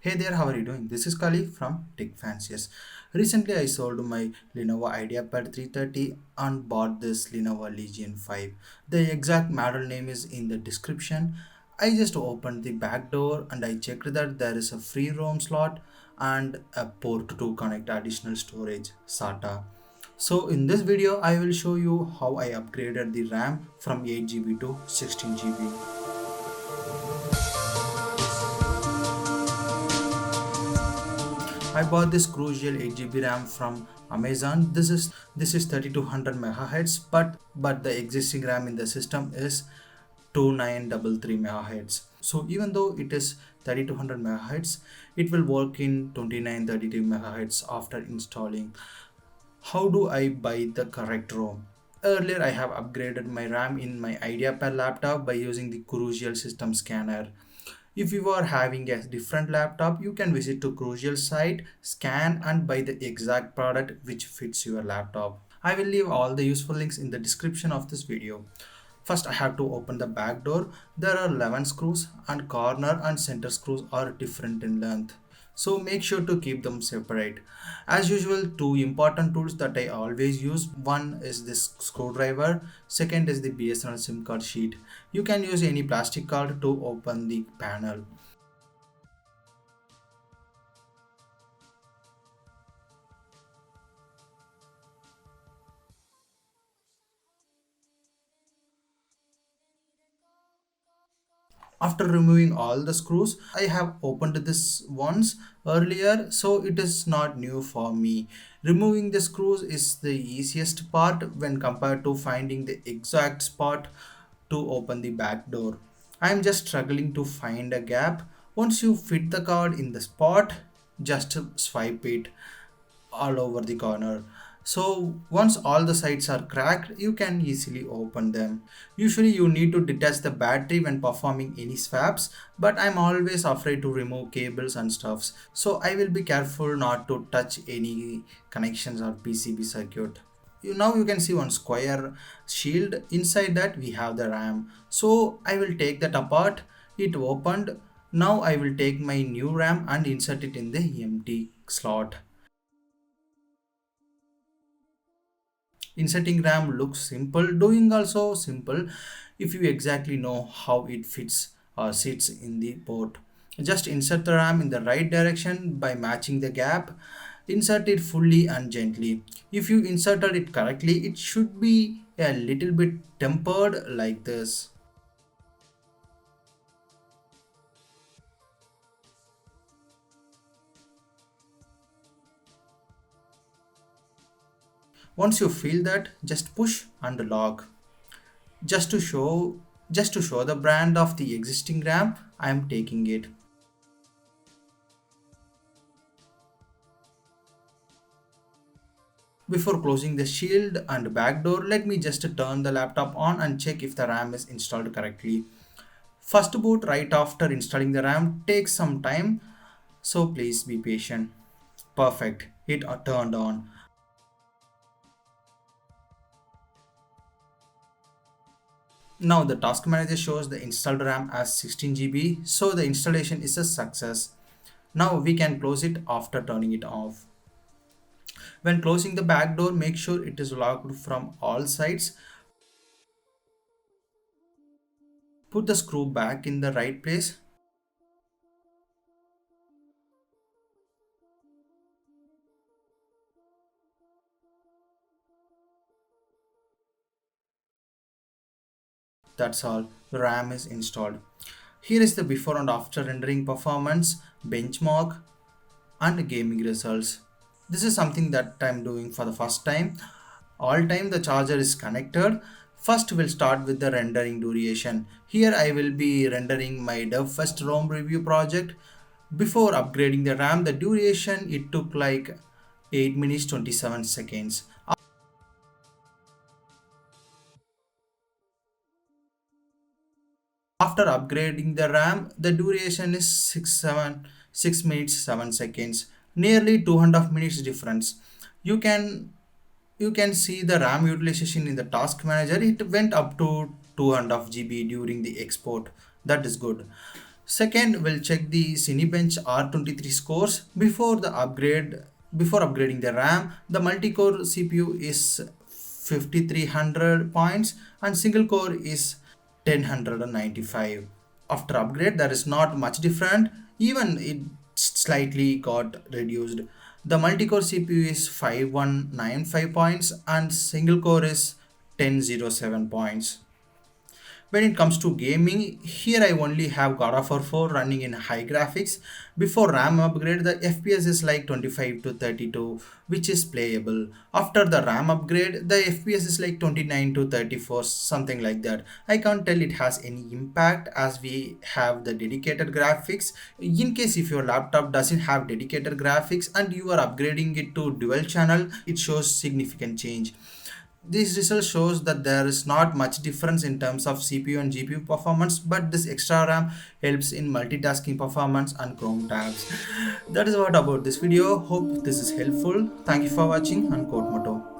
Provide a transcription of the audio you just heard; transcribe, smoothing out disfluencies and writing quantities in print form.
Hey there, how are you doing? This is Kali from Tech Fanciers. Recently, I sold my Lenovo Ideapad 330 and bought this Lenovo Legion 5. The exact model name is in the description. I just opened the back door and I checked that there is a free ROM slot and a port to connect additional storage SATA. So in this video, I will show you how I upgraded the RAM from 8 GB to 16 GB. I bought this crucial 8 GB RAM from Amazon. This is 3200 megahertz, but the existing RAM in the system is 2933 megahertz. So even though it is 3200 megahertz, it will work in 2933 megahertz after installing. How do I buy the correct ROM? Earlier, I have upgraded my RAM in my Ideapad laptop by using the Crucial System Scanner. If you are having a different laptop, you can visit to Crucial site, scan and buy the exact product which fits your laptop. I will leave all the useful links in the description of this video. First, I have to open the back door. There are 11 screws and corner and center screws are different in length. So make sure to keep them separate. As usual, two important tools that I always use. One is this screwdriver. Second is the BSNL SIM card sheet. You can use any plastic card to open the panel. After removing all the screws, I have opened this once earlier, so it is not new for me. Removing the screws is the easiest part when compared to finding the exact spot to open the back door. I am just struggling to find a gap. Once you fit the card in the spot, just swipe it all over the corner. So once all the sides are cracked, you can easily open them. Usually you need to detach the battery when performing any swaps, but I'm always afraid to remove cables and stuffs. So I will be careful not to touch any connections or PCB circuit. Now you can see one square shield. Inside that we have the RAM. So I will take that apart. It opened. Now I will take my new RAM and insert it in the empty slot. Inserting RAM looks simple, doing also simple if you exactly know how it fits or sits in the port. Just insert the RAM in the right direction by matching the gap. Insert it fully and gently. If you inserted it correctly, it should be a little bit tempered like this. Once you feel that, just push and lock. Just to show the brand of the existing RAM, I am taking it. Before closing the shield and back door, let me just turn the laptop on and check if the RAM is installed correctly. First boot right after installing the RAM takes some time, so please be patient. Perfect, it turned on. Now the task manager shows the installed RAM as 16 GB, so the installation is a success. Now we can close it after turning it off. When closing the back door, make sure it is locked from all sides. Put the screw back in the right place. That's all, the RAM is installed. Here is the before and after rendering performance, benchmark and gaming results. This is something that I'm doing for the first time. All time the charger is connected. First we'll start with the rendering duration. Here I will be rendering my dev first ROM review project. Before upgrading the RAM, the duration it took like 8 minutes 27 seconds. After upgrading the RAM, the duration is 6 minutes 7 seconds, nearly 2.5 minutes difference. You can you can see the RAM utilization in the task manager. It went up to 2.5 GB during the export. That is good. Second, we'll check the Cinebench R23 scores before upgrading the RAM. The multi-core CPU is 5300 points and single core is 1095. After upgrade, there is not much different. Even it slightly got reduced. The multi-core CPU is 5195 points and single core is 1007 points. When it comes to gaming, here I only have God of War 4 running in high graphics. Before RAM upgrade, the FPS is like 25 to 32, which is playable. After the RAM upgrade, the FPS is like 29 to 34, something like that. I can't tell it has any impact as we have the dedicated graphics. In case if your laptop doesn't have dedicated graphics and you are upgrading it to dual channel, it shows significant change. This result shows that there is not much difference in terms of CPU and GPU performance, but this extra RAM helps in multitasking performance and Chrome tabs. That is what about this video. Hope this is helpful. Thank you for watching and Code Motto.